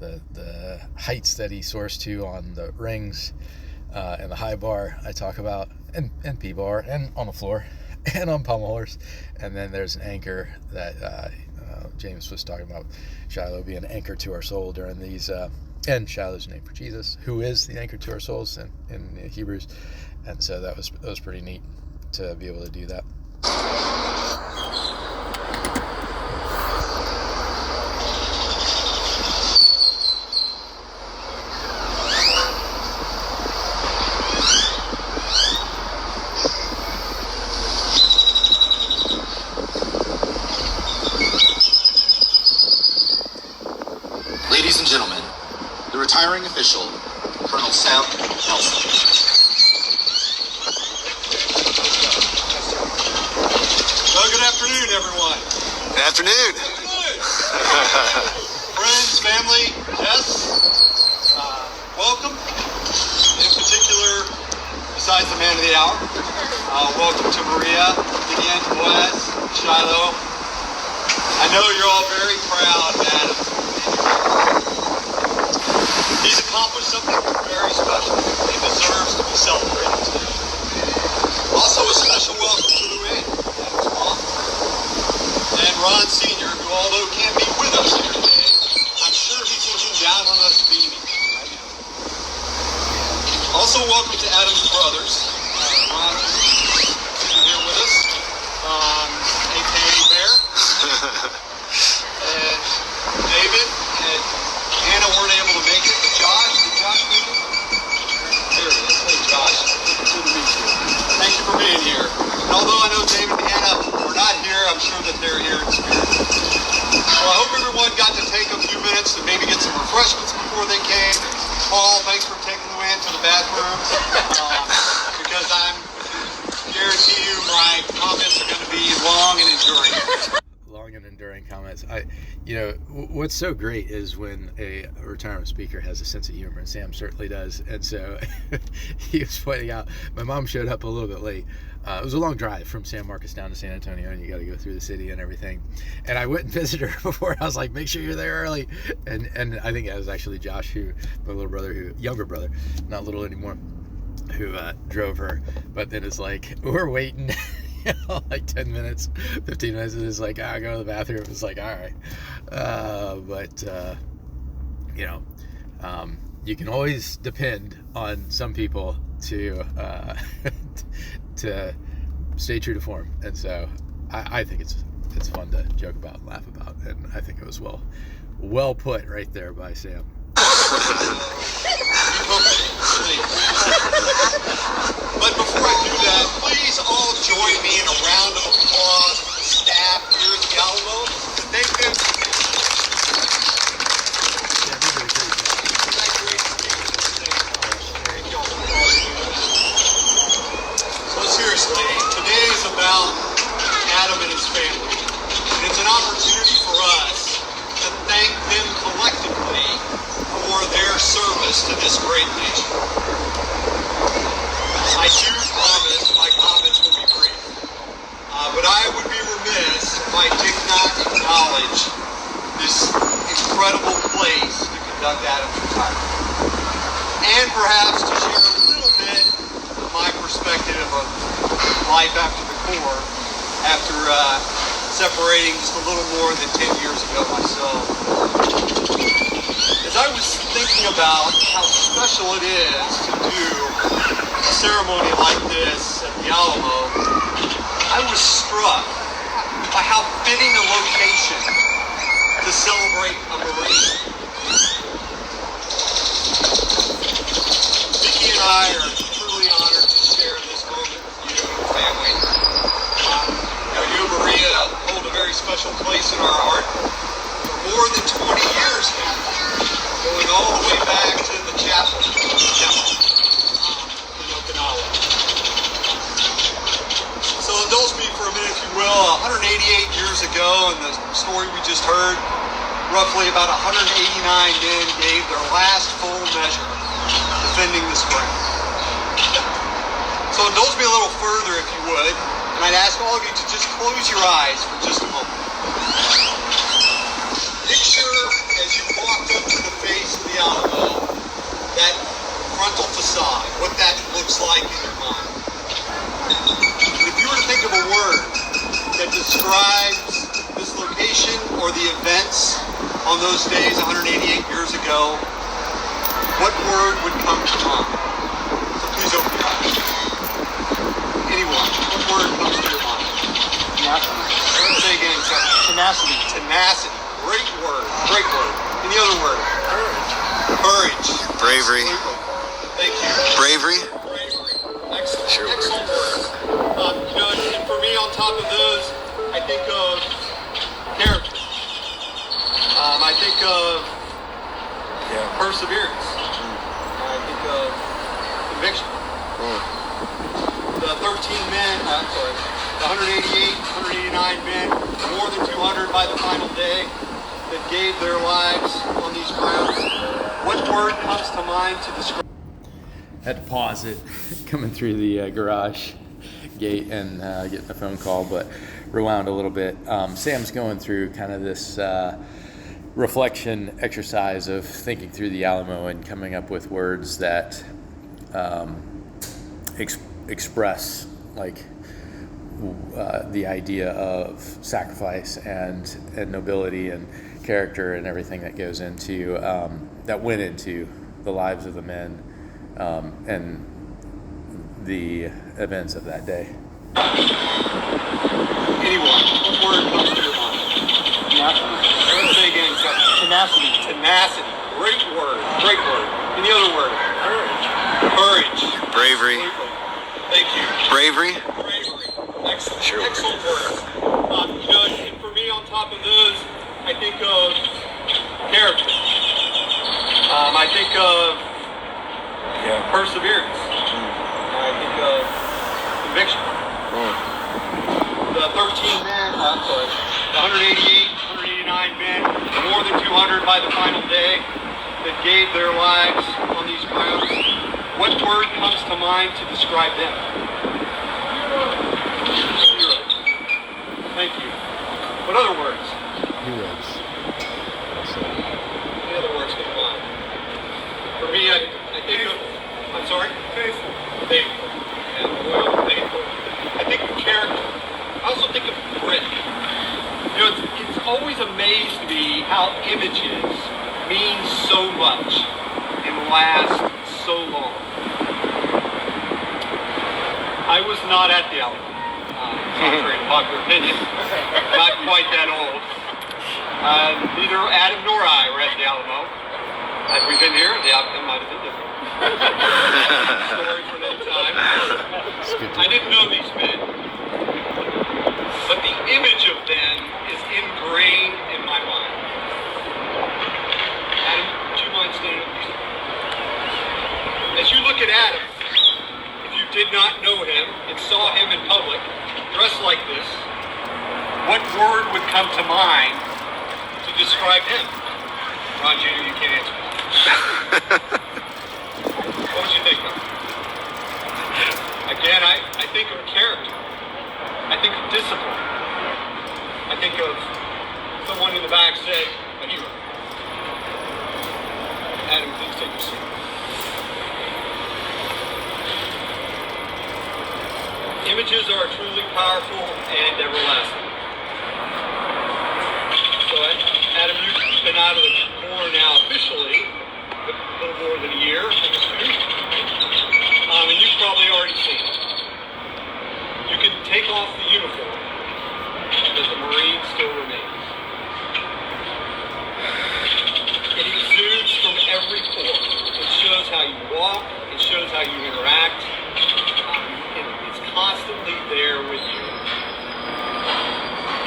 The heights that he soars to on the rings and the high bar I talk about, and P-bar, and on the floor, and on pommel horse. And then there's an anchor that James was talking about, Shiloh being an anchor to our soul during these And Shiloh is the name for Jesus, who is the anchor to our souls in Hebrews. And so that was pretty neat to be able to do that. Ladies and gentlemen, the retiring official, Colonel Sam Nelson. Well, good afternoon, everyone. Good afternoon. Friends, family, guests, welcome. In particular, besides the man of the hour, welcome to Maria, Gideon, Boaz, Shiloh. I know you're all very proud of Adam. He's accomplished something very special. He deserves to be celebrated today. Also, a special welcome to Luann, Adam's mom, and Ron Sr., who, although can't be with us here today, I'm sure he's looking down on us beaming right now. Also, welcome to Adam's brothers. Ron is sitting here with us, a.k.a. Bear, and David and Hannah weren't able to make it, but Josh, did Josh make it? There he is. Hey, Josh. Good to meet you. Thank you for being here. And although I know David and Hannah were not here, I'm sure that they're here in spirit. Well, I hope everyone got to take a few minutes to maybe get some refreshments before they came. Paul, thanks for taking Luann to the bathroom, because I'm guarantee you my comments are going to be long and enduring. Long and enduring comments. What's so great is when a retirement speaker has a sense of humor, and Sam certainly does. And so he was pointing out, my mom showed up a little bit late. It was a long drive from San Marcos down to San Antonio, and you got to go through the city and everything. And I went and visited her before. I was like, make sure you're there early. And I think that was actually Josh, my little brother, younger brother, not little anymore, who drove her. But then it's like, we're waiting. Like 10 minutes, 15 minutes, and it's like, I go to the bathroom. It's like, all right. You can always depend on some people to to stay true to form. And so I think it's fun to joke about and laugh about. And I think it was well put right there by Sam. But before I do that, please all join me in a round of applause for the staff here at the Alamo. Thank them. Yeah, they did a great job. So seriously, today is about Adam and his family. And it's an opportunity for us to thank them collectively for their service to this great nation. I do promise my comments will be brief, but I would be remiss if I did not acknowledge this incredible place to conduct Adam's retirement, and perhaps to share a little bit of my perspective of life after the Corps, after separating just a little more than 10 years ago myself. As I was thinking about how special it is to do a ceremony like this at the Alamo, I was struck by how fitting a location to celebrate a Marine. Vicki and I are truly honored to share this moment with you and your family. You and Maria hold a very special place in our heart for more than 20 years now, going all the way back to the chapel in Okinawa. So indulge me for a minute, if you will. 188 years ago, in the story we just heard, roughly about 189 men gave their last full measure defending this ground. So indulge me a little further, if you would, and I'd ask all of you to just close your eyes for just a moment. Picture, as you walked up to the face of the Alamo, that frontal facade, what that looks like in your mind. If you were to think of a word that describes this location or the events on those days 188 years ago, what word would come to mind? So please open your eyes. Anyone, what word comes to your mind? Tenacity. Say again, tenacity. Tenacity. Great word. Great word. Any other word? Courage. Courage. Bravery. Thank you. Bravery. Excellent. Sure. Excellent word. And for me, on top of those, I think of character. I think of perseverance. I think of conviction. The 13 men, the 188, 189 men, more than 200 by the final day, that gave their lives on these grounds. What word comes to mind to describe? Had to pause it coming through the garage gate and getting a phone call, but rewound a little bit. Sam's going through kind of this reflection exercise of thinking through the Alamo and coming up with words that express like the idea of sacrifice and nobility and character and everything that goes into that went into the lives of the men and the events of that day. Anyone, what word comes to your mind? Tenacity. Say again, tenacity. Tenacity. Great word. Great word. Any other word? Courage. Courage. Bravery. Thank you. Bravery. Bravery. Excellent. Sure. Excellent word. And for me, on top of those, I think of character. I think of perseverance. I think of conviction. The 13 men, the 188, 189 men, more than 200 by the final day, that gave their lives on these grounds. What word comes to mind to describe them? Heroes. Thank you. What other words? Heroes. Any other words come to mind? For me, I think of, I'm sorry? Faithful. Faithful. And loyal, faithful. I think of character. I also think of grit. You know, it's always amazed me how images mean so much and last so long. I was not at the Alamo, contrary to popular opinion. Not quite that old. Neither Adam nor I were at the Alamo. Had we been here, the outcome might have been different. Story for another time. I didn't know these men, but the image of them is ingrained in my mind. Adam, would you mind standing up? As you look at Adam, if you did not know him and saw him in public, dressed like this, what word would come to mind to describe him? Ron Jr., you can't answer that. What would you think of? Again, I think of character. I think of discipline. I think of someone in the back said, a hero. Adam, please take your seat. Images are truly powerful and everlasting. So, Adam, you've been out of the Corps now officially a little more than a year. And you've probably already seen it. You can take off the uniform, but the Marine still remains. It exudes from every pore. It shows how you walk, it shows how you interact. It's constantly there with you.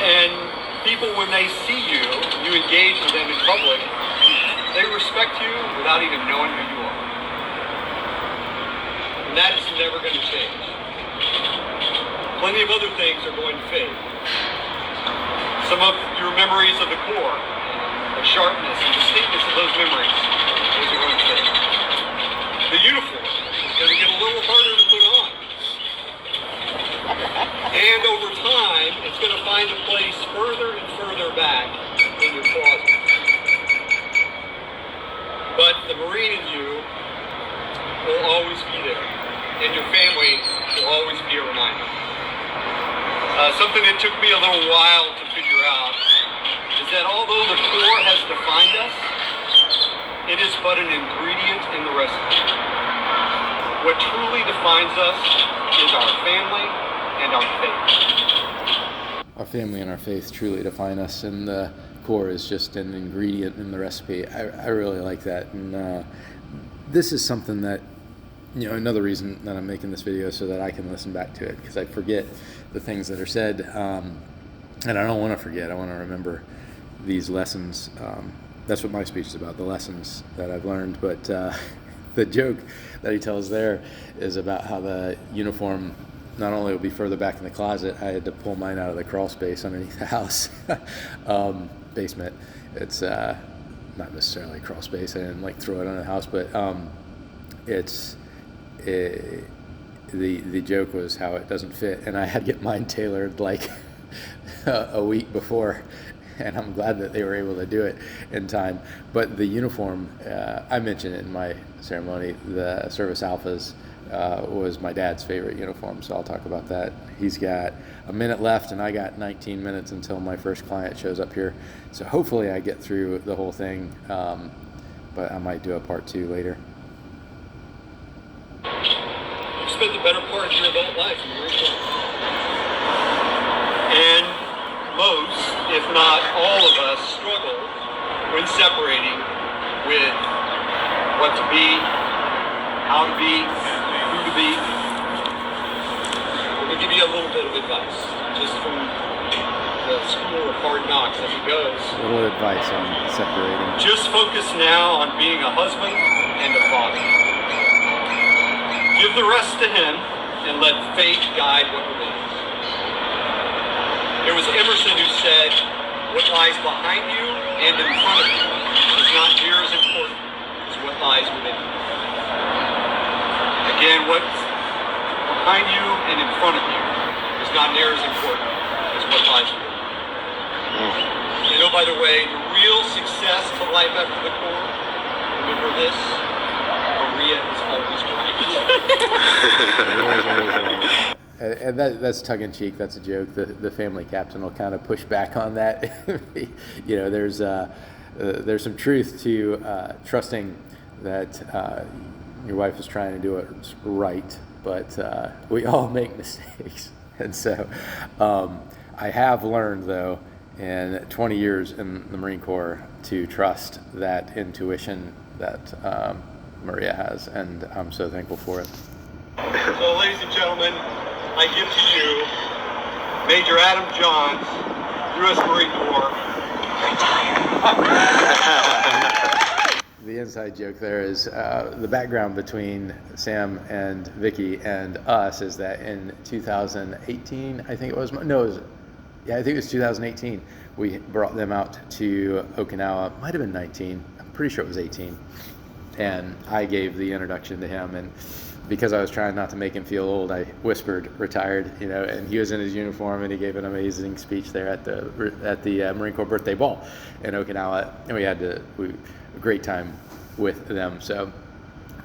And people, when they see you, you engage with them in public, they respect you without even knowing who you are. And that is never going to change. Plenty of other things are going to fade. Some of your memories of the Corps, the sharpness and distinctness of those memories, those are going to fade. The uniform is going to get a little harder to put on. And over time, it's going to find a place further and further back in your closet. But the Marine in you will always be there, and your family will always be a reminder. Something that took me a little while to figure out is that although the Corps has defined us, it is but an ingredient in the recipe. What truly defines us is our family and our faith. Our family and our faith truly define us, and the core is just an ingredient in the recipe. I really like that, and this is something that, you know, another reason that I'm making this video is so that I can listen back to it, because I forget the things that are said, and I don't want to forget. I want to remember these lessons. That's what my speech is about, the lessons that I've learned. But the joke that he tells there is about how the uniform not only will be further back in the closet, I had to pull mine out of the crawl space underneath the house basement. It's not necessarily crawl space. I didn't like throw it under the house, but the joke was how it doesn't fit, and I had to get mine tailored like a week before, and I'm glad that they were able to do it in time. But the uniform, I mentioned it in my ceremony, the Service Alphas was my dad's favorite uniform, so I'll talk about that. He's got a minute left, and I got 19 minutes until my first client shows up here. So hopefully I get through the whole thing, but I might do a part 2 later. You spent the better part of your adult life in the Marine Corps. And most, if not all of us, struggle when separating with what to be, how to be, who to be. Let me give you a little bit of advice, just from the school of hard knocks as it goes. A little advice on separating. Just focus now on being a husband and a father. Give the rest to him and let fate guide what remains. It was Emerson who said, what lies behind you and in front of you is not near as important as what lies within you. Again, what's behind you and in front of you is not near as important as what lies within you. You know, by the way, the real success to life after the Corps, remember this, Maria is always right. And that's tongue-in-cheek. That's a joke. The family captain will kind of push back on that. You know, there's some truth to trusting that your wife is trying to do it right, but we all make mistakes. And so I have learned, though, in 20 years in the Marine Corps, to trust that intuition that Maria has, and I'm so thankful for it. So, ladies and gentlemen, I give to you Major Adam Johns, U.S. Marine Corps. The inside joke there is the background between Sam and Vicky and us is that in 2018, I think it was, I think it was 2018, we brought them out to Okinawa. Might have been 19. I'm pretty sure it was 18. And I gave the introduction to him, and because I was trying not to make him feel old, I whispered "retired," you know, and he was in his uniform, and he gave an amazing speech there at the Marine Corps birthday ball in Okinawa, and we had a great time with them. So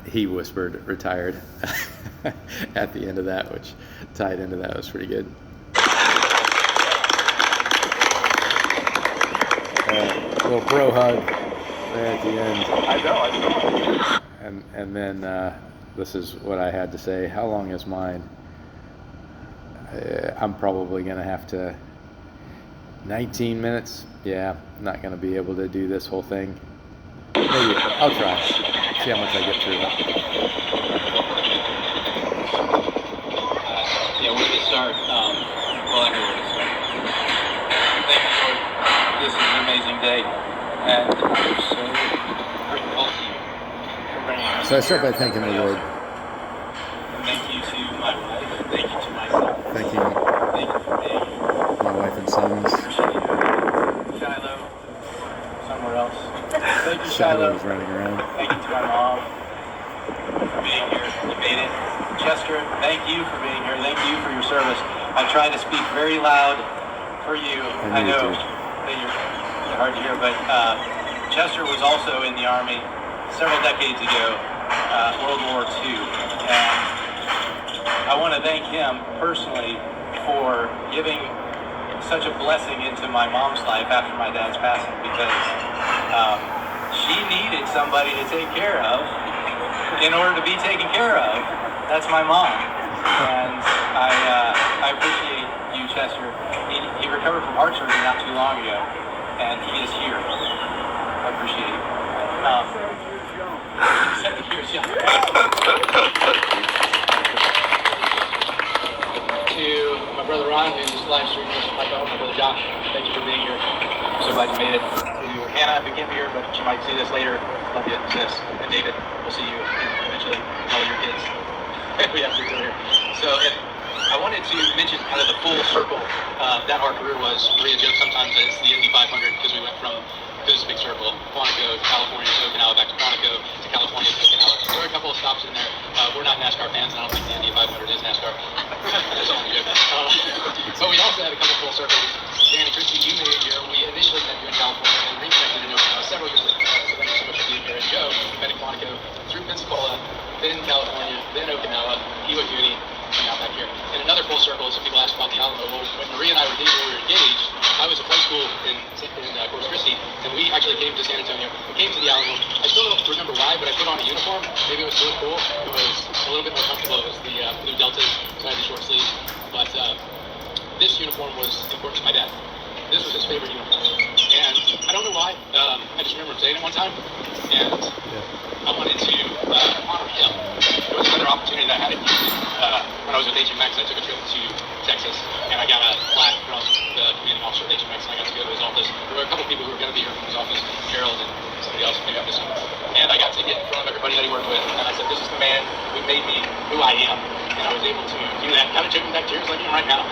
he whispered "retired" at the end of that, which tied into that. It was pretty good. A little bro hug there at the end. I know. And then this is what I had to say. How long is mine? I'm probably going to have to... 19 minutes? Yeah, I'm not going to be able to do this whole thing. Maybe I'll try. See how much I get through. Yeah, where to start? Well, I know where to start. Thank you, Lord. This is an amazing day, and I'm so grateful to you for bringing us. So I start by thanking the Lord. Thank you to my wife. Thank you to myself. Thank you, Thank you for being here. my wife and sons. Shiloh, somewhere else. Thank you, Shiloh Shiloh. was running around. Thank you to my mom for being here. You made it. Chester, thank you for being here. Thank you for your service. I try to speak very loud for you. I know that you're hard to hear, but Chester was also in the Army several decades ago, World War II. And I want to thank him personally for giving such a blessing into my mom's life after my dad's passing, because she needed somebody to take care of in order to be taken care of. That's my mom. And I appreciate you, Chester. He recovered from heart surgery not too long ago, and he is here. I appreciate it. 7 years young. To my brother Ron, who's live streaming this, my brother Josh, thank you for being here. I'm so glad you made it. To Hannah, who can't be here, but she might see this later. Love you, sis. And David, we'll see you eventually. All your kids. We have 3 here. So, I wanted to mention kind of the full circle that our career was. Maria jokes sometimes that it's the Indy 500 because we went from this big circle, Quantico, California to Okinawa, back to Quantico, to California to Okinawa. There were a couple of stops in there. We're not NASCAR fans, and I don't think the Indy 500 is NASCAR. That's all we do. But we also had a couple full circles. Dan and Christy, you made it here. We initially met you in California and reconnected in Okinawa several years later. So thank you so much for being here. And Joe, met in Quantico, through Pensacola, then California, then Okinawa, Iwakuni, and now back here. And another full circle is if people ask about the Alamo. Well, when Maria and I were dating, we were engaged. I was at flight school in Corpus Christi, and we actually came to San Antonio. We came to the Alamo. I still don't remember why, but I put on a uniform. Maybe it was really cool. It was a little bit more comfortable. It was the blue deltas, so I had the short sleeves. But this uniform was important to my dad. This was his favorite uniform. And I don't know why. I just remember saying it one time. And I wanted to honor him. There was another opportunity that I had at Houston. When I was with HMX, I took a trip to Texas, and I got a plaque from the commanding officer of HMX, and I got to go to his office. There were a couple people who were going to be here from his office, Gerald and somebody else, maybe I'm missing. And I got to get in front of everybody that he worked with, and I said, this is the man who made me who I am. And I was able to do that, kind of choking back tears like I am right now.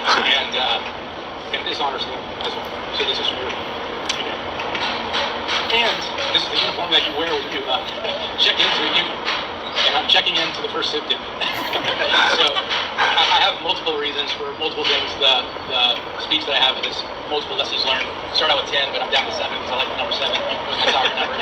And this honors him as well. So this is for you. And this is the uniform that you wear when you check into a union. And I'm checking into the first SIP. So I have multiple reasons for multiple things. The speech that I have is multiple lessons learned. Start out with 10, but I'm down to 7 because I like the number 7. It was my soccer number.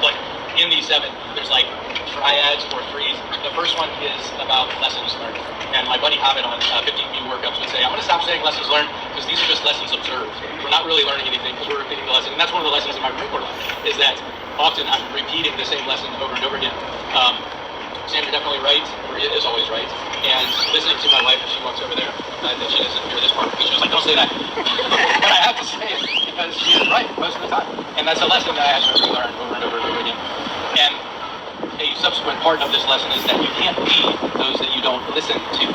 But in these 7, there's like triads or threes. The first one is about lessons learned. And my buddy Hobbit on 15-view workups would say, I'm going to stop saying lessons learned because these are just lessons observed. We're not really learning anything because we're repeating the lesson. And that's one of the lessons in my Marine Corps life, is that often I'm repeating the same lesson over and over again. Sam, you're definitely right. Maria is always right. And listening to my wife as she walks over there, I think she doesn't hear this part because she was like, don't say that. But I have to say it because she is right most of the time. And that's a lesson that I have to relearn over and over and over again. And a subsequent part of this lesson is that you can't lead those that you don't listen to.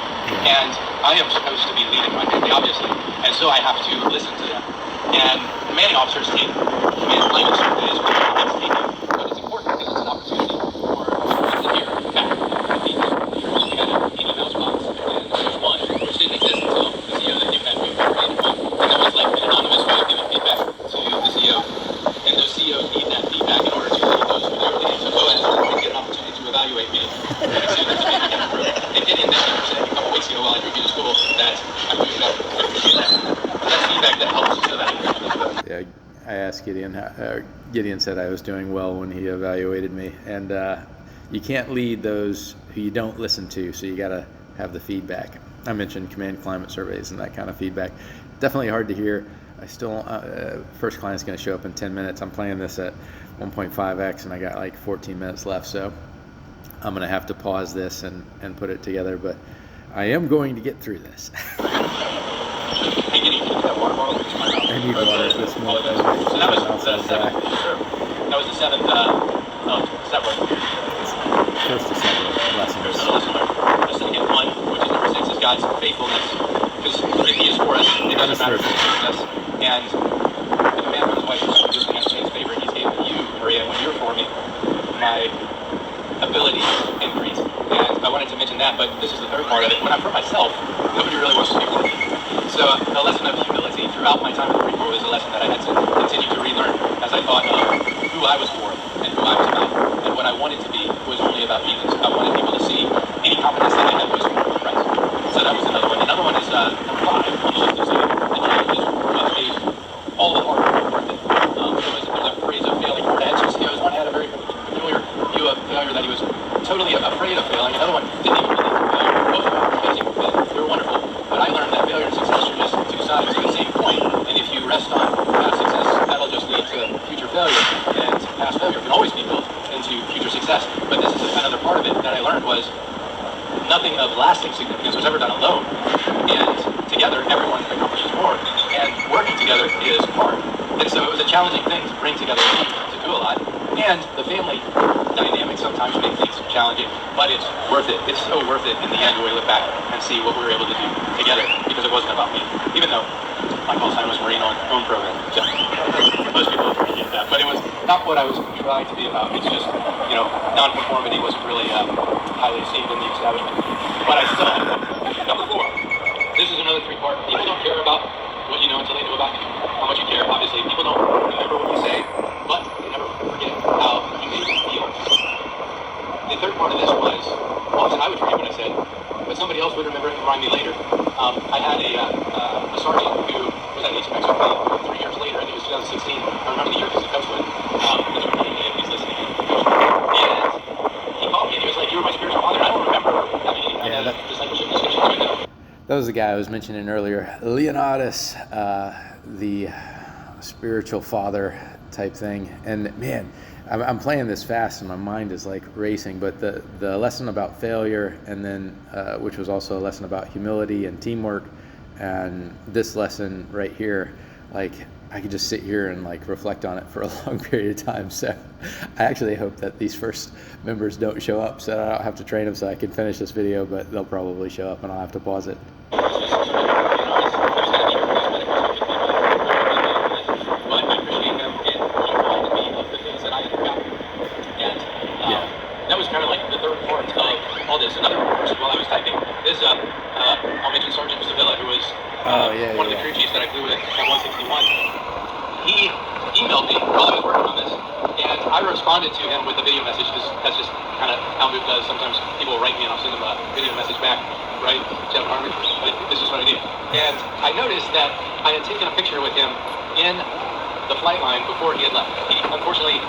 And I am supposed to be leading my family, obviously. And so I have to listen to them. And commanding officers take command climate surveys when they're not taking. But it's important because it's an opportunity for us to hear back from these leaders. We had an email box, and there was one which didn't exist until the CEO that you had moved created one. And that was like an anonymous way of giving feedback to the CEO. And those CEOs need that feedback in order to lead those who they're leading. So go ahead and get an opportunity to evaluate me. And Gideon this year said a couple weeks ago while I drove you to school that I moved up. That's feedback that helps us evaluate. Yeah, I asked Gideon. Gideon said I was doing well when he evaluated me, and you can't lead those who you don't listen to, so you got to have the feedback. I mentioned command climate surveys and that kind of feedback. Definitely hard to hear. I still first client's going to show up in 10 minutes. I'm playing this at 1.5x, and I got like 14 minutes left, so I'm going to have to pause this and put it together, but I am going to get through this. Hey, can you get that water bottle? I need water this morning. So that was the 7th. That was the 7th of several. First of several lessons. There's another lesson learned. Just to get 1, which is number 6, is God's faithfulness. Because if He is for us, it doesn't matter if He's against us. And the man with his wife is just in His favor. He's given you, Maria, when you're for me, my abilities increase. And I wanted to mention that, but this is the third part of it. When I'm for myself, nobody really wants to be for me. So a lesson of humility throughout my time in the Marine Corps was a lesson that I had to continue to relearn as I thought of who I was for and who I was about. And what I wanted to be was only about Jesus. I wanted people to see any confidence that I had was for Christ. So that was another one. Another one is number 5. You should just say the change is what made all the hard work worth it. There's a phrase of failing. I had 2 CEOs. One had a very peculiar view of failure, that he was totally afraid of failing. Another one didn't even believe in failure. Both of them were amazing. They were wonderful. But I learned that failure and success are just 2 sides of the same coin. And if you rest on past success, that'll just lead to future failure. And past failure lasting significance was ever done alone. And together, everyone accomplishes more. And working together is hard. And so it was a challenging thing to bring together a team to do a lot. And the family dynamic sometimes makes things challenging, but it's worth it. It's so worth it in the end when we look back and see what we were able to do together, because it wasn't about me. Even though my call sign was Marine Own Program. So most people appreciate that. But it was not what I was trying to be about. It's just, non-conformity wasn't really highly esteemed in the establishment. But I still have it. Number 4. This is another 3-part. People don't care about what you know until they know about you. How much you care, obviously. People don't remember what you say, but they never forget how you made them feel. The third part of this was, I would forget what I said, but somebody else would remember it and remind me later. I had a sergeant who was at HMX with me 3 years later. I think it was 2016. I remember the year because the coach would. He's repeating it if he's listening. And he called me and he was like, "You were my spiritual father." I don't remember having any discipleship discussions with him. That was the guy I was mentioning earlier, Leonidas, the spiritual father type thing. And man, I'm playing this fast and my mind is like racing, but the lesson about failure, and then which was also a lesson about humility and teamwork, and this lesson right here, like I could just sit here and like reflect on it for a long period of time. So I actually hope that these first members don't show up, so I don't have to train them so I can finish this video, but they'll probably show up and I'll have to pause it. That was kind of like the third part of all this. Another person while I was typing is I'll mention Sergeant Sevilla, who was one of the crew chiefs that I flew with at 161. He emailed me while I was working on this, and I responded to him with a video message, because that's just kind of how MOOP does. Sometimes people will write me and I'll send them a video message back, right? Jeff Harmon, this is what I do. And I noticed that I had taken a picture with him in the flight line before he had left. He unfortunately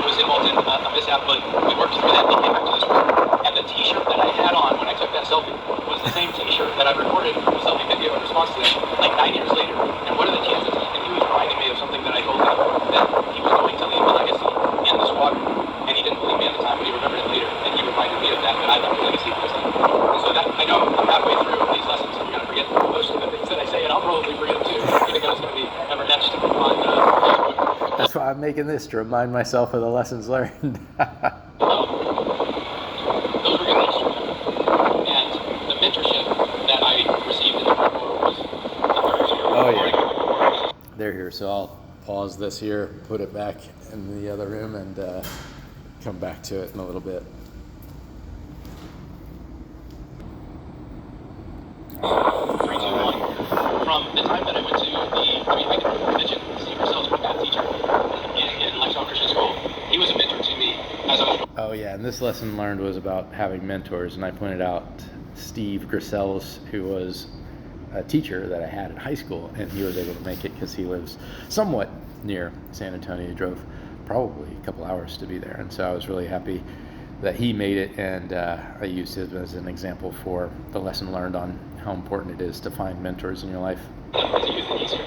was involved in a mishap, but we worked through that and he came back to this room. And the t-shirt that I had on when I took that selfie was the same t-shirt that I recorded a selfie video in response to that, like 9 years later. And what are the chances? And he was reminding me of something that I told him, that he was going to leave a legacy in the squadron. And he didn't believe me at the time, but he remembered it later. And he reminded me of that I left a legacy for him. And so that, I know I'm halfway through these lessons, so I'm going to forget most of the things that I say, and I'll probably forget them too. I think it's going to be never etched on That's why I'm making this, to remind myself of the lessons learned. Those were good things to remember. And the mentorship that I received in the Marine Corps was They're here, so I'll pause this here, put it back in the other room, and come back to it in a little bit. From the time that I went to I can mention Steve Purcell's math teacher in Lifestyle Christian School. He was a mentor to me as I was. Oh yeah, and this lesson learned was about having mentors, and I pointed out Steve Grisels, who was a teacher that I had in high school, and he was able to make it because he lives somewhat near San Antonio. He drove probably a couple hours to be there, and so I was really happy that he made it, and I used him as an example for the lesson learned on how important it is to find mentors in your life. So thank you, sir,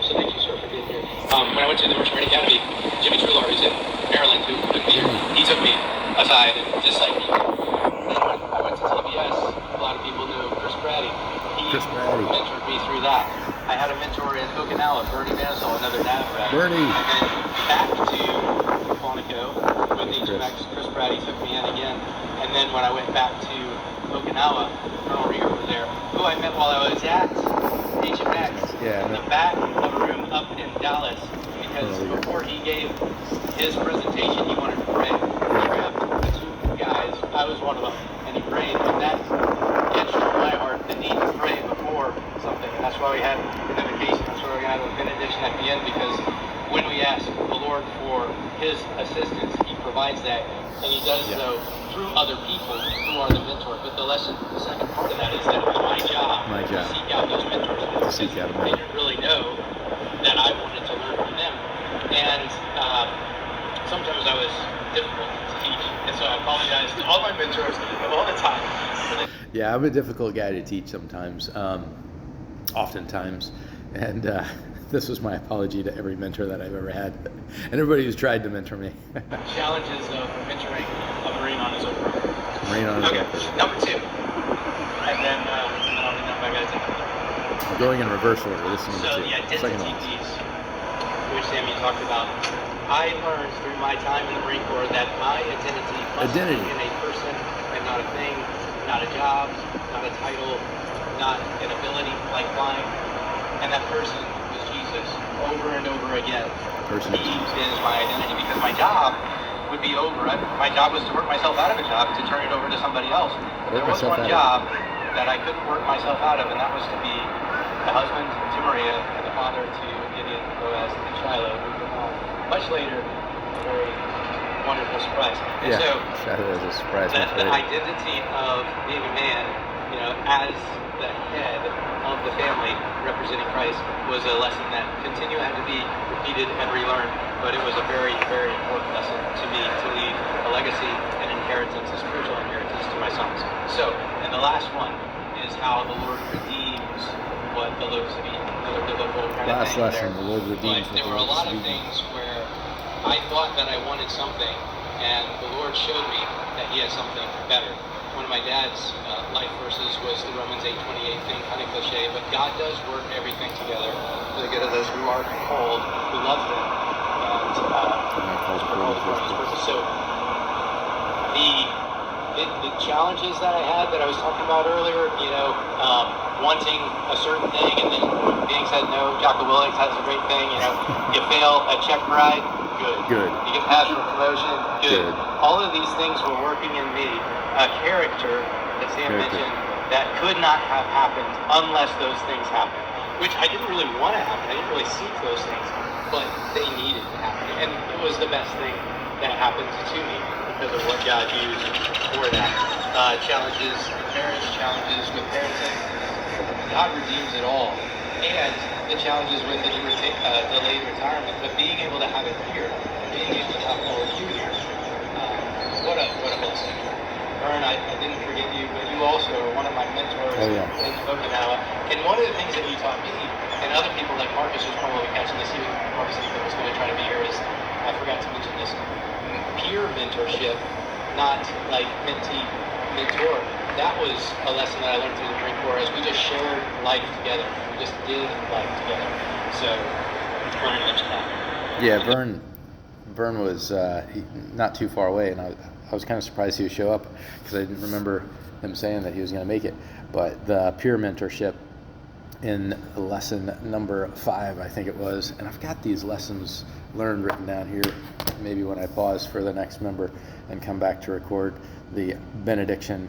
for being here. When I went to the Marine Academy, Jimmy Trular, who's in Maryland, who took me here, he took me aside and just like me. I went to TBS. A lot of people knew Chris Brady. He mentored me through that. I had a mentor in Okinawa, Bernie Manisol, another nav vet. Bernie. And then back to Quantico with HMX, Chris Brady took me in again. And then when I went back to Okinawa, Colonel Rieger was there, who I met while I was at HMX in the back of a room up in Dallas, because before he gave his presentation, he wanted to pray. He grabbed the 2 guys, I was one of them, and he prayed, and that etched in my heart the need to pray before something, and that's why we had an invocation, that's why we had a benediction at the end, because when we ask the Lord for his assistance, he provides that, and he does so through other people who are the mentor. But the second part of that is that it was my job to seek out those mentors, because they didn't really know that I wanted to learn from them. And sometimes I was difficult to teach, and so I apologize to all my mentors of all the time. Yeah, I'm a difficult guy to teach sometimes, oftentimes, and this was my apology to every mentor that I've ever had, and everybody who's tried to mentor me. Challenges of mentoring a Marine on his own. Marine on his own. Okay, number 2. And then going in reverse order. This is number So 2. the identity Second one. piece, which Sammy talked about, I learned through my time in the Marine Corps that my identity must be in a person and not a thing, not a job, not a title, not an ability like flying. And that person was Jesus over and over again. He is my identity because my job would be over. My job was to work myself out of a job to turn it over to somebody else. There was one job that I couldn't work myself out of, and that was to be the husband to Maria and the father to Gideon, Boaz, and Shiloh, who came on much later, a very wonderful surprise. And Yeah, so Shiloh is a surprise. the identity of being a man, you know, as the head of the family representing Christ was a lesson that continued had to be repeated and relearned, but it was a very, very important lesson to me to leave a legacy, an inheritance, a spiritual inheritance to my sons. So, and the last one is how the Lord redeems what the loaves of eaten, another biblical kind of thing lesson, there. the Lord redeems But there were a lot of things where I thought that I wanted something, and the Lord showed me that He had something better. One of my dad's life verses was the Romans 8:28 thing, kind of cliche, but God does work everything together for the good of those who are called, who love Him, and called according to His purpose. So the challenges that I had that I was talking about earlier, you know, wanting a certain thing and then being said no. Jocko Willink has a great thing, you know, you fail a check ride, good. You get passed for promotion, good. All of these things were working in me. A character that Sam mentioned that could not have happened unless those things happened, which I didn't really want to happen. I didn't really seek those things, but they needed to happen, and it was the best thing that happened to me because of what God used for that. Challenges with marriage, challenges with parenting. God redeems it all, and the challenges with the delayed retirement, but being able to have it here, being able to have all of you here, what a blessing. Vern, I didn't forget you, but you also are one of my mentors in Okinawa. And one of the things that you taught me, and other people like Marcus who's probably catching this, even Marcus was going to try to be here, is, I forgot to mention this, peer mentorship, not like mentee-mentor. That was a lesson that I learned through the Marine Corps as we just shared life together. We just did life together. So, I wanted to mention that. Yeah, Vern was not too far away, and I was kind of surprised he would show up because I didn't remember him saying that he was going to make it. But the peer mentorship in lesson number 5, I think it was, and I've got these lessons learned written down here, maybe when I pause for the next member and come back to record the benediction